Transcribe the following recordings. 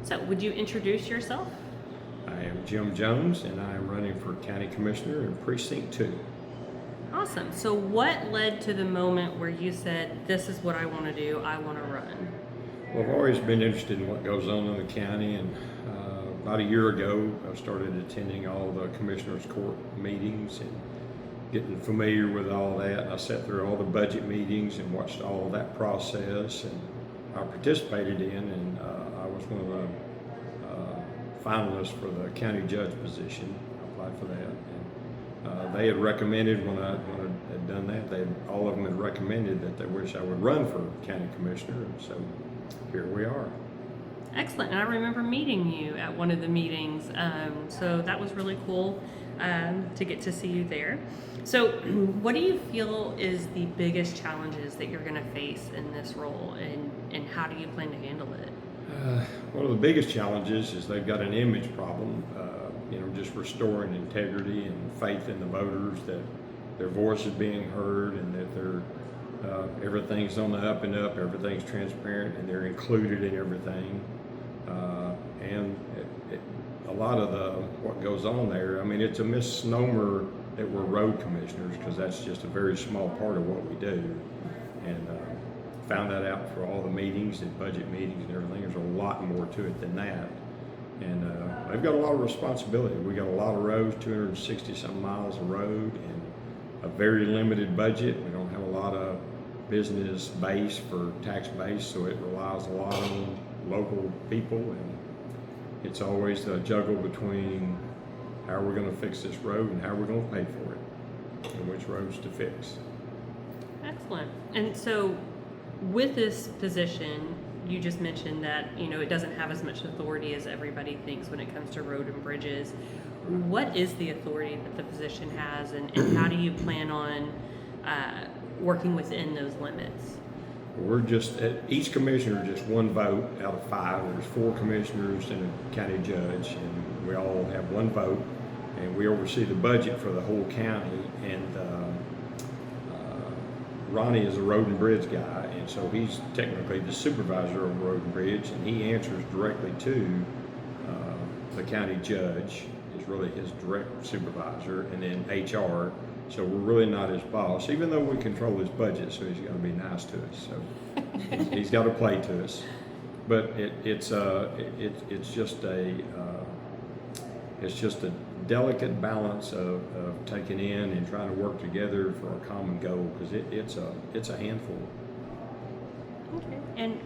So, would you introduce yourself? I am Jim Jones, and I am running for County Commissioner in Precinct 2. Awesome. So, what led to the moment where you said, "This is what I want to do. I want to run"? Well, I've always been interested in what goes on in the county, and about a year ago, I started attending all the Commissioners Court meetings and getting familiar with all that. And I sat through all the budget meetings and watched all of that process, and I participated in, and I was one of the finalists for the county judge position. I applied for that. And they had recommended when I had done that, all of them had recommended that they wish I would run for county commissioner, and so here we are. Excellent. And I remember meeting you at one of the meetings. So, that was really cool to get to see you there. So, what do you feel is the biggest challenges that you're going to face in this role, and how do you plan to handle it? One of the biggest challenges is they've got an image problem, just restoring integrity and faith in the voters, that their voice is being heard, and that everything's on the up and up, everything's transparent, and they're included in everything. And a lot of what goes on there, I mean, it's a misnomer that we're road commissioners, because that's just a very small part of what we do. And found that out for all the meetings and budget meetings and everything. There's a lot more to it than that. And they've got a lot of responsibility. We got a lot of roads, 260 some miles of road, and a very limited budget. We don't have a lot of business base for tax base, so it relies a lot on local people, and it's always a juggle between how we're going to fix this road and how we're going to pay for it, and which roads to fix. Excellent. And so, with this position, you just mentioned that it doesn't have as much authority as everybody thinks when it comes to road and bridges. What is the authority that the position has, and how do you plan on working within those limits? We're each commissioner just one vote out of 5. There's 4 commissioners and a county judge, and we all have one vote, and we oversee the budget for the whole county. And Ronnie is a road and bridge guy, and so he's technically the supervisor of road and bridge, and he answers directly to the county judge, is really his direct supervisor, and then HR. So we're really not his boss, even though we control his budget, so he's got to be nice to us. So he's got to play to us. But it's just a delicate balance of taking in and trying to work together for a common goal, because it's a handful. Okay. And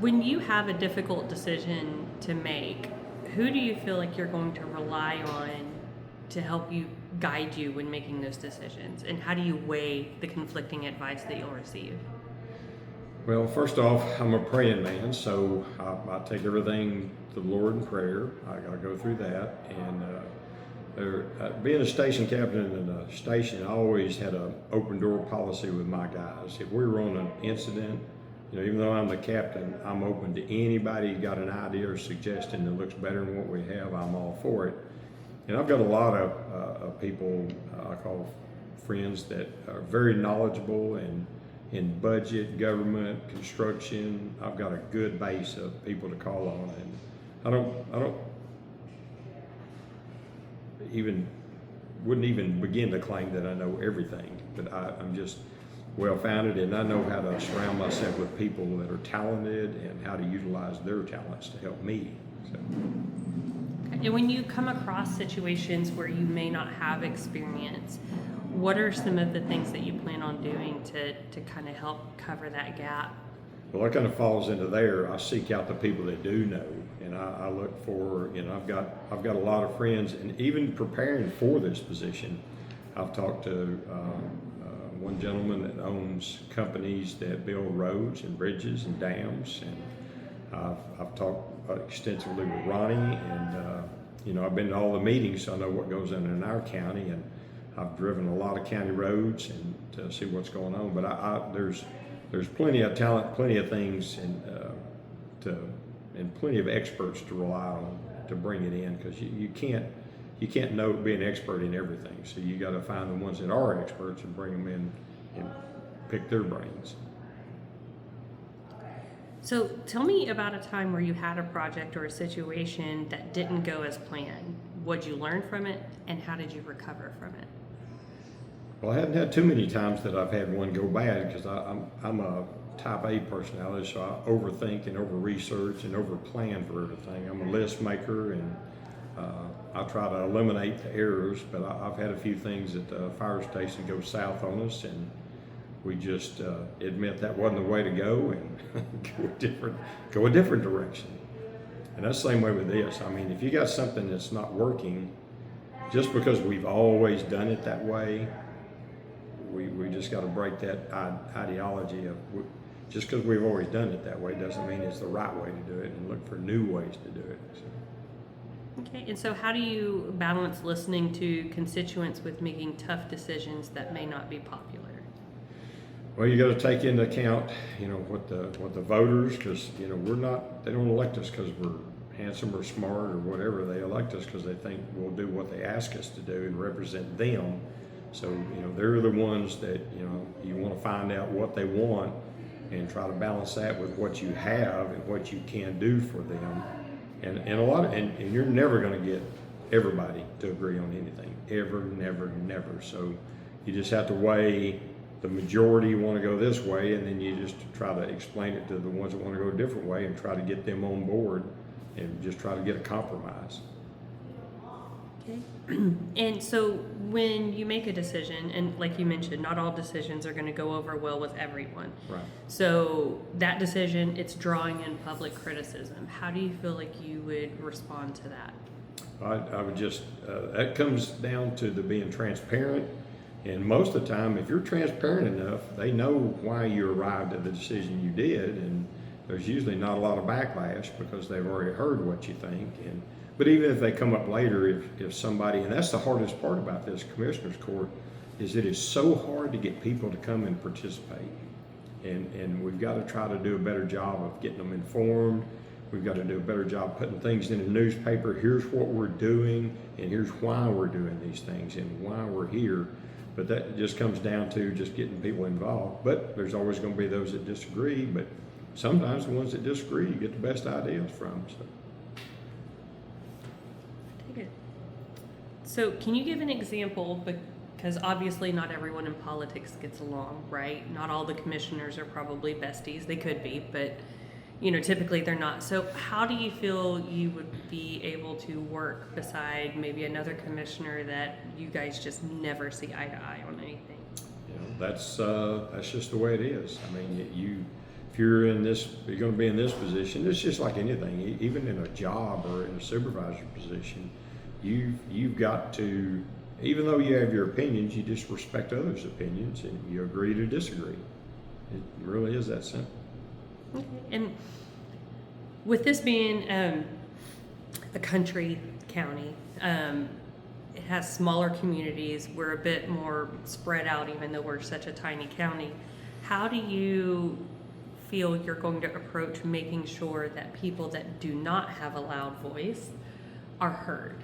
when you have a difficult decision to make, who do you feel like you're going to rely on to help you guide you when making those decisions? And how do you weigh the conflicting advice that you'll receive? Well, first off, I'm a praying man, so I take everything to the Lord in prayer. I got to go through that. And being a station captain in a station, I always had an open door policy with my guys. If we were on an incident, even though I'm the captain, I'm open to anybody who got an idea or suggestion that looks better than what we have. I'm all for it. And I've got a lot of people I call friends that are very knowledgeable and in budget, government, construction. I've got a good base of people to call on, and I don't wouldn't even begin to claim that I know everything, but I'm just well-founded, and I know how to surround myself with people that are talented and how to utilize their talents to help me. So. And when you come across situations where you may not have experience, what are some of the things that you plan on doing to kind of help cover that gap? Well, that kind of falls into there. I seek out the people that do know, and I look for, I've got a lot of friends, and even preparing for this position, I've talked to one gentleman that owns companies that build roads and bridges and dams, and I've talked extensively with Ronnie, and I've been to all the meetings, so I know what goes on in our county, and I've driven a lot of county roads and to see what's going on. But there's plenty of talent, plenty of things, and plenty of experts to rely on to bring it in, because you can't be an expert in everything. So you got to find the ones that are experts and bring them in and pick their brains. So tell me about a time where you had a project or a situation that didn't go as planned. What'd you learn from it, and how did you recover from it? Well, I haven't had too many times that I've had one go bad because I'm a type A personality, so I overthink and over research and over plan for everything. I'm a list maker, and I try to eliminate the errors, but I've had a few things at the fire station go south on us, and we just admit that wasn't the way to go and go a different direction. And that's the same way with this. I mean, if you got something that's not working, just because we've always done it that way, we just got to break that ideology of just because we've always done it that way doesn't mean it's the right way to do it, and look for new ways to do it. So. Okay, and so how do you balance listening to constituents with making tough decisions that may not be popular? Well, you got to take into account, what the voters, because they don't elect us because we're handsome or smart or whatever. They elect us because they think we'll do what they ask us to do and represent them. So they're the ones that you want to find out what they want and try to balance that with what you have and what you can do for them. And you're never going to get everybody to agree on anything, ever, never, never. So you just have to weigh the majority want to go this way, and then you just try to explain it to the ones that want to go a different way and try to get them on board and just try to get a compromise. Okay. And so when you make a decision, and like you mentioned, not all decisions are going to go over well with everyone. Right. So that decision, it's drawing in public criticism. How do you feel like you would respond to that? I would just, that comes down to the being transparent. And most of the time, if you're transparent enough, they know why you arrived at the decision you did, and there's usually not a lot of backlash because they've already heard what you think. But even if they come up later, if somebody, and that's the hardest part about this commissioner's court, is it is so hard to get people to come and participate. And we've got to try to do a better job of getting them informed. We've got to do a better job putting things in the newspaper. Here's what we're doing, and here's why we're doing these things, and why we're here. But that just comes down to just getting people involved. But there's always going to be those that disagree. But sometimes the ones that disagree, you get the best ideas from. Take it. So can you give an example? Because obviously not everyone in politics gets along, right? Not all the commissioners are probably besties. They could be, but typically they're not. So how do you feel you would be able to work beside maybe another commissioner that you guys just never see eye to eye on anything? That's just the way it is. I mean, if you're going to be in this position, it's just like anything. Even in a job or in a supervisor position, you've got to, even though you have your opinions, you just respect others' opinions and you agree to disagree. It really is that simple. Okay. And with this being a country county, it has smaller communities. We're a bit more spread out, even though we're such a tiny county. How do you feel you're going to approach making sure that people that do not have a loud voice are heard?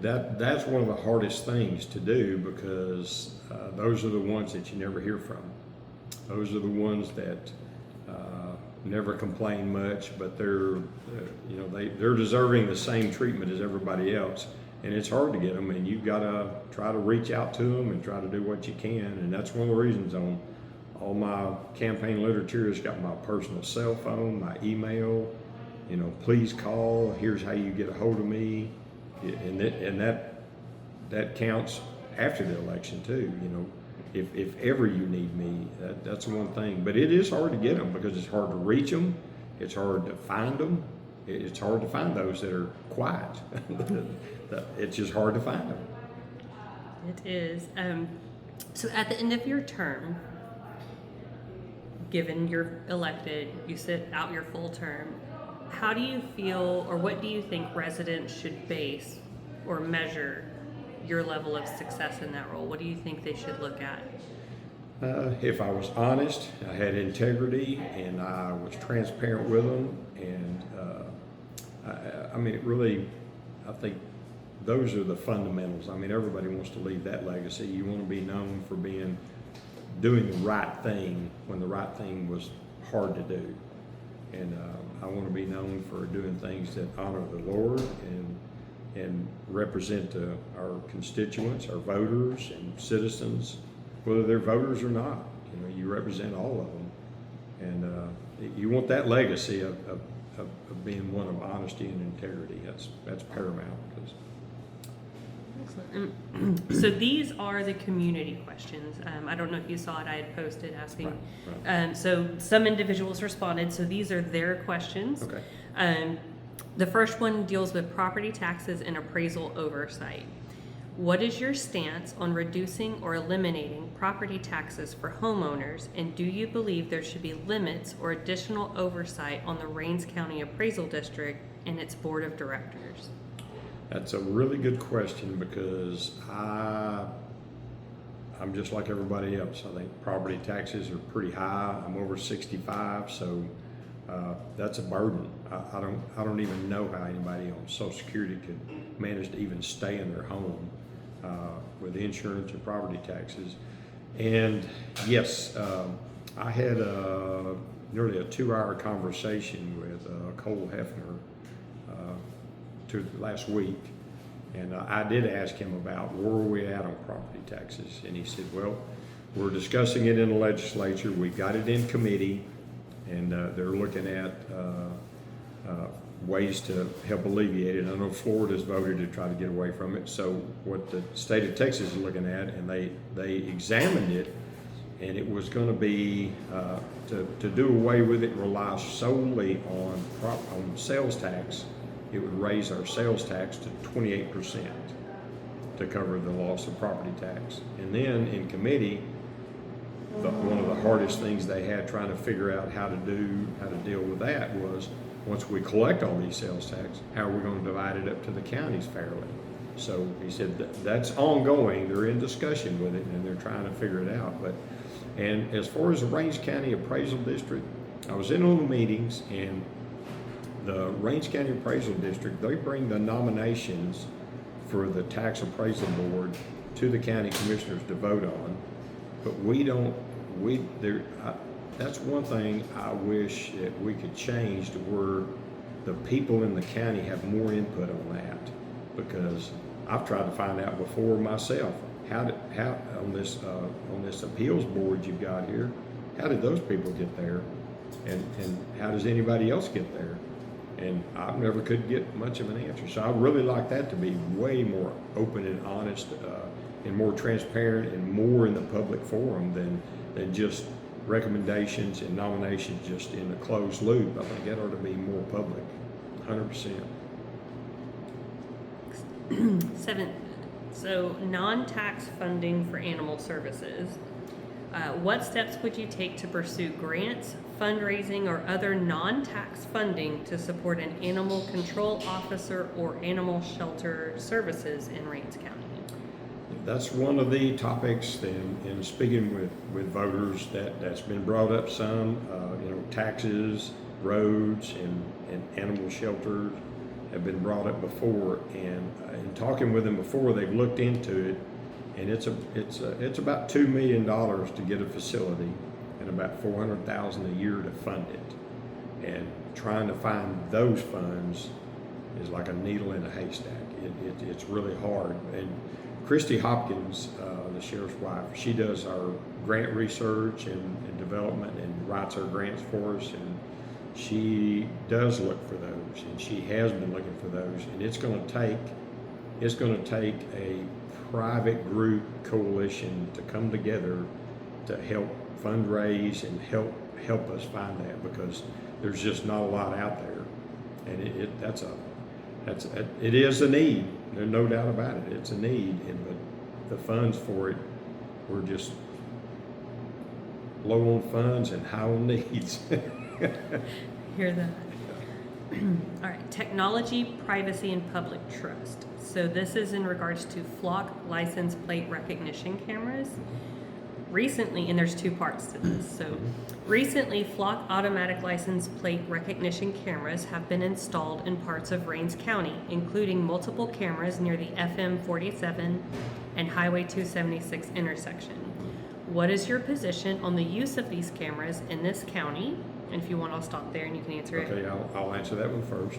That's one of the hardest things to do because those are the ones that you never hear from. Those are the ones that never complain much, but they're deserving the same treatment as everybody else, and it's hard to get them. And you've got to try to reach out to them and try to do what you can. And that's one of the reasons on all my campaign literature has got my personal cell phone, my email. Please call. Here's how you get a hold of me, and that counts after the election too. If ever you need me, that's one thing. But it is hard to get them because it's hard to reach them. It's hard to find them. It's hard to find those that are quiet. It's just hard to find them. It is. So at the end of your term, given you're elected, you sit out your full term, how do you feel, or what do you think residents should base or measure your level of success in that role? What do you think they should look at? If I was honest, I had integrity, and I was transparent with them, and I think those are the fundamentals. Everybody wants to leave that legacy. You want to be known for doing the right thing when the right thing was hard to do. And I want to be known for doing things that honor the Lord and represent our constituents, our voters and citizens, whether they're voters or not. You know, you represent all of them, and you want that legacy of being one of honesty and integrity. That's paramount. Excellent. So these are the community questions. I don't know if you saw it. I had posted asking. Right. So some individuals responded. So these are their questions. Okay. The first one deals with property taxes and appraisal oversight. What is your stance on reducing or eliminating property taxes for homeowners, and do you believe there should be limits or additional oversight on the Rains County Appraisal District and its board of directors? That's a really good question, because I'm just like everybody else. I think property taxes are pretty high. I'm over 65, so that's a burden. I don't even know how anybody on Social Security could manage to even stay in their home with insurance and property taxes. And yes, I had nearly a 2-hour conversation with Cole Hefner last week, and I did ask him about where are we at on property taxes, and he said, well, we're discussing it in the legislature. We got it in committee, and they're looking at ways to help alleviate it. I know Florida's voted to try to get away from it. So what the state of Texas is looking at, and they examined it, and it was going to be to do away with it and rely solely on sales tax. It would raise our sales tax to 28% to cover the loss of property tax. And then in committee, one of the hardest things they had trying to figure out how to deal with that was, once we collect all these sales tax, how are we going to divide it up to the counties fairly? So he said that's ongoing. They're in discussion with it, and they're trying to figure it out. And as far as the Rains County Appraisal District, I was in all the meetings, and the Rains County Appraisal District, they bring the nominations for the tax appraisal board to the county commissioners to vote on, but that's one thing I wish that we could change, to where the people in the county have more input on that, because I've tried to find out before myself, how on this appeals board you've got here, how did those people get there, and how does anybody else get there? And I never could get much of an answer. So I really like that to be way more open and honest, and more transparent, and more in the public forum than just recommendations and nominations just in a closed loop. I think that ought to be more public, 100%. 7. So non-tax funding for animal services. What steps would you take to pursue grants, fundraising, or other non-tax funding to support an animal control officer or animal shelter services in Rains County? That's one of the topics in speaking with voters that's been brought up some. Taxes, roads, and animal shelters have been brought up before. And in talking with them before, they've looked into it, and it's about $2 million to get a facility, and about $400,000 a year to fund it. And trying to find those funds is like a needle in a haystack. It's really hard. And Christy Hopkins, the sheriff's wife, she does our grant research and development and writes our grants for us, and she does look for those, and she has been looking for those. And it's going to take a private group coalition to come together to help fundraise and help us find that, because there's just not a lot out there, and it is a need. There's no doubt about it. It's a need, but the funds for it, we're just low on funds and high on needs. Hear that? All right, technology, privacy, and public trust. So this is in regards to flock license plate recognition cameras. Recently, and there's two parts to this. So recently, flock automatic license plate recognition cameras have been installed in parts of Rains County, including multiple cameras near the FM 47 and Highway 276 intersection. What is your position on the use of these cameras in this county? And if you want, I'll stop there and you can answer it. Okay, I'll answer that one first.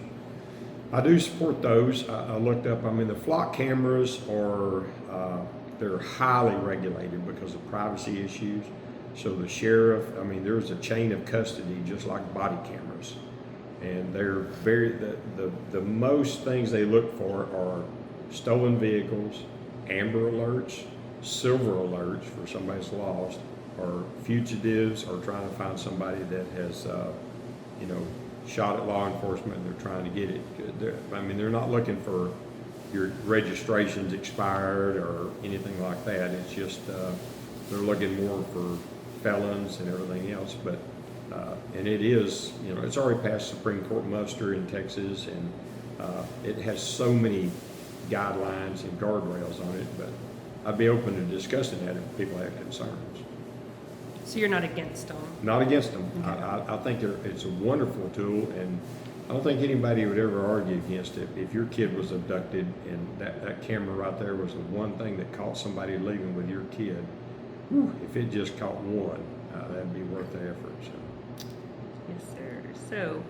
I do support those. I looked up, I mean, the flock cameras are, they're highly regulated because of privacy issues. So the sheriff, I mean, there's a chain of custody just like body cameras. And they're the most things they look for are stolen vehicles, amber alerts, silver alerts for somebody's lost, or fugitives, or trying to find somebody that has, shot at law enforcement and they're trying to get it. They're not looking for your registration's expired or anything like that. It's just, they're looking more for felons and everything else. But, and it is, it's already passed Supreme Court muster in Texas, and it has so many guidelines and guardrails on it, but I'd be open to discussing that if people have concerns. So you're not against them? Not against them. Okay. I think it's a wonderful tool, and I don't think anybody would ever argue against it. If your kid was abducted and that camera right there was the one thing that caught somebody leaving with your kid, if it just caught one, that'd be worth the effort. So. Yes, sir. So,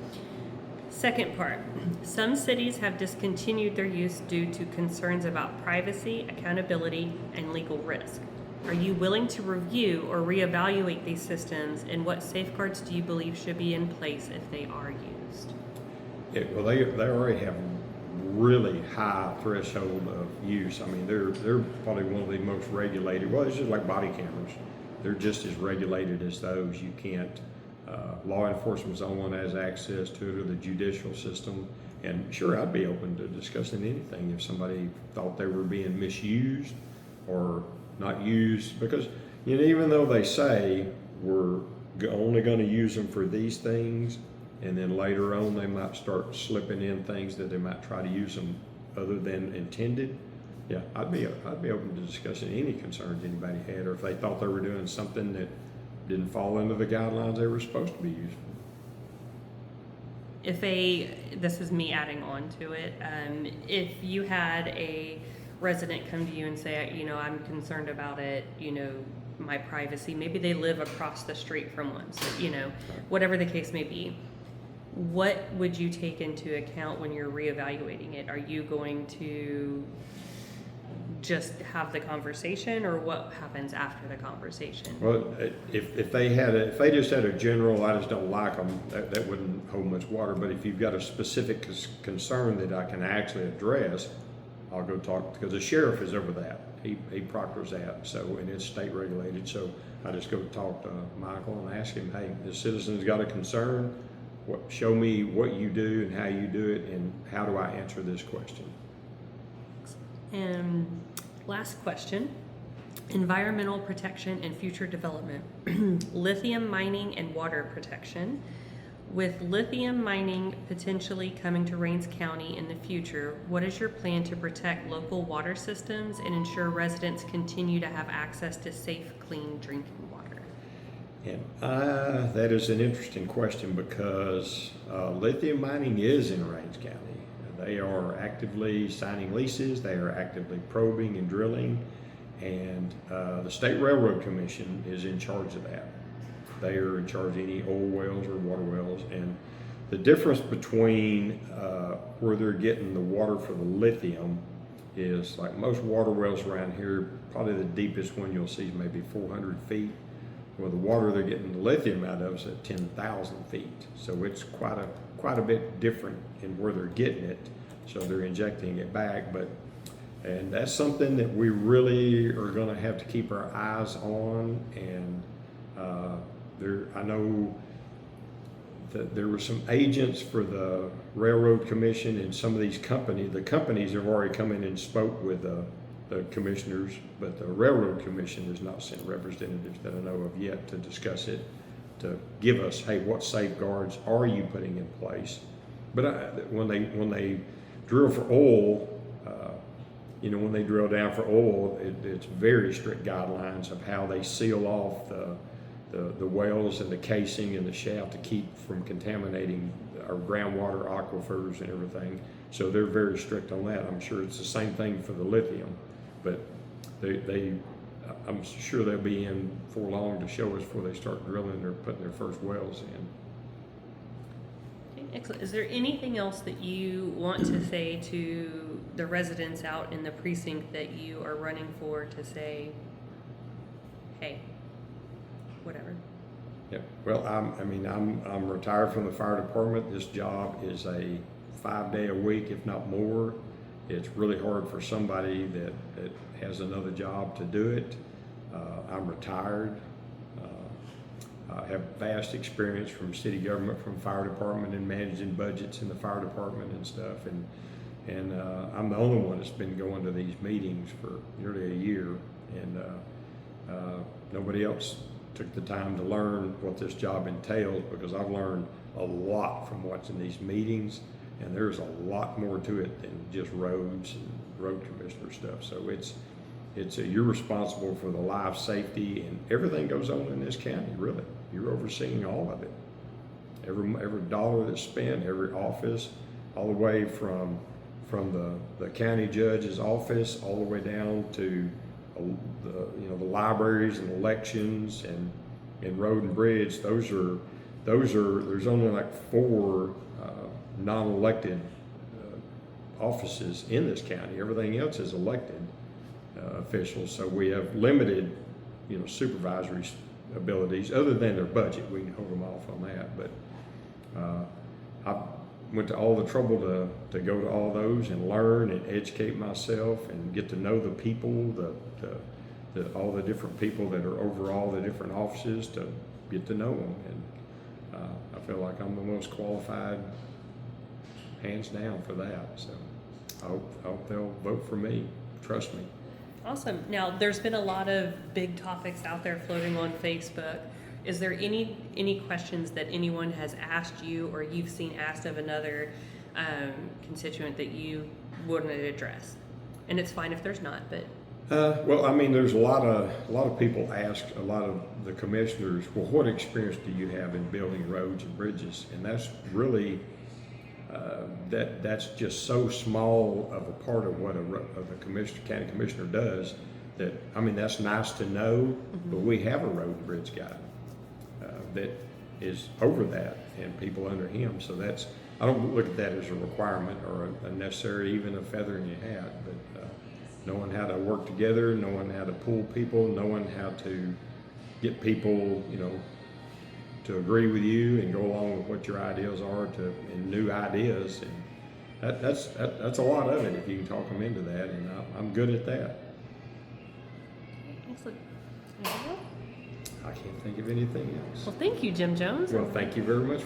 second part. Some cities have discontinued their use due to concerns about privacy, accountability, and legal risk. Are you willing to review or reevaluate these systems, and what safeguards do you believe should be in place if they are used? Well, they already have really high threshold of use. I mean, they're probably one of the most regulated. Well, it's just like body cameras. They're just as regulated as those. You can't. Law enforcement's the only one that has access to it, or the judicial system. And sure, I'd be open to discussing anything if somebody thought they were being misused or not used, because even though they say we're only going to use them for these things, and then later on they might start slipping in things that they might try to use them other than intended. Yeah, I'd be open to discussing any concerns anybody had, or if they thought they were doing something that didn't fall into the guidelines they were supposed to be used for. This is me adding on to it, if you had a resident come to you and say, I'm concerned about it, my privacy, maybe they live across the street from one, so, whatever the case may be, what would you take into account when you're reevaluating it? Are you going to just have the conversation, or what happens after the conversation? Well, if they just had a general, I just don't like them, that wouldn't hold much water. But if you've got a specific concern that I can actually address, I'll go talk, because the sheriff is over that. He proctors that, so, and it's state regulated. So I just go talk to Michael and ask him, hey, the citizen's got a concern. Show me what you do and how you do it, and how do I answer this question? And last question, environmental protection and future development. Lithium mining and water protection. With lithium mining potentially coming to Rains County in the future, what is your plan to protect local water systems and ensure residents continue to have access to safe, clean drinking water? And that is an interesting question, because lithium mining is in Rains County. They are actively signing leases, they are actively probing and drilling, and the State Railroad Commission is in charge of that. They are in charge of any oil wells or water wells, and the difference between where they're getting the water for the lithium is, like most water wells around here, probably the deepest one you'll see is maybe 400 feet. Well, the water they're getting the lithium out of is at 10,000 feet. So it's quite a bit different in where they're getting it. So they're injecting it back, and that's something that we really are going to have to keep our eyes on. And I know that there were some agents for the Railroad Commission and some of these companies. The companies have already come in and spoke with the commissioners, but the Railroad Commission has not sent representatives that I know of yet to discuss it, to give us, hey, what safeguards are you putting in place? But when they drill for oil, when they drill down for oil, it's very strict guidelines of how they seal off the wells and the casing and the shaft to keep from contaminating our groundwater aquifers and everything. So they're very strict on that. I'm sure it's the same thing for the lithium, but I'm sure they'll be in for long to show us before they start drilling or putting their first wells in. Excellent. Is there anything else that you want to say to the residents out in the precinct that you are running for to say, hey, whatever? Yep. Well, I'm retired from the fire department. This job is a 5-day a week, if not more. It's really hard for somebody that has another job to do it. I'm retired. I have vast experience from city government, from fire department, and managing budgets in the fire department and stuff. And I'm the only one that's been going to these meetings for nearly a year, and nobody else took the time to learn what this job entails, because I've learned a lot from watching these meetings, and there's a lot more to it than just roads and road commissioner stuff. So you're responsible for the life safety and everything goes on in this county. Really, you're overseeing all of it. Every dollar that's spent, every office, all the way from the county judge's office all the way down to the libraries and elections and road and bridge. There's only like 4 non-elected offices in this county. Everything else is elected officials. So we have limited, supervisory abilities other than their budget. We can hold them off on that. But I went to all the trouble to go to all those and learn and educate myself and get to know the people, all the different people that are over all the different offices, to get to know them. And I feel like I'm the most qualified, hands down, for that. So I hope they'll vote for me. Trust me. Awesome. Now, there's been a lot of big topics out there floating on Facebook. Is there any questions that anyone has asked you or you've seen asked of another constituent that you wouldn't address? And it's fine if there's not, but. Well, there's a lot of people ask a lot of the commissioners, well, what experience do you have in building roads and bridges? And that's really that's just so small of a part of what a county commissioner does, that that's nice to know. But we have a road and bridge guy that is over that, and people under him. So I don't look at that as a requirement or a necessary, even a feather in your hat. But knowing how to work together, knowing how to pull people, knowing how to get people, to agree with you and go along with what your ideas are, and new ideas, and that's a lot of it if you can talk them into that, and I'm good at that. Excellent. I can't think of anything else. Well, thank you, Jim Jones. Well, thank you very much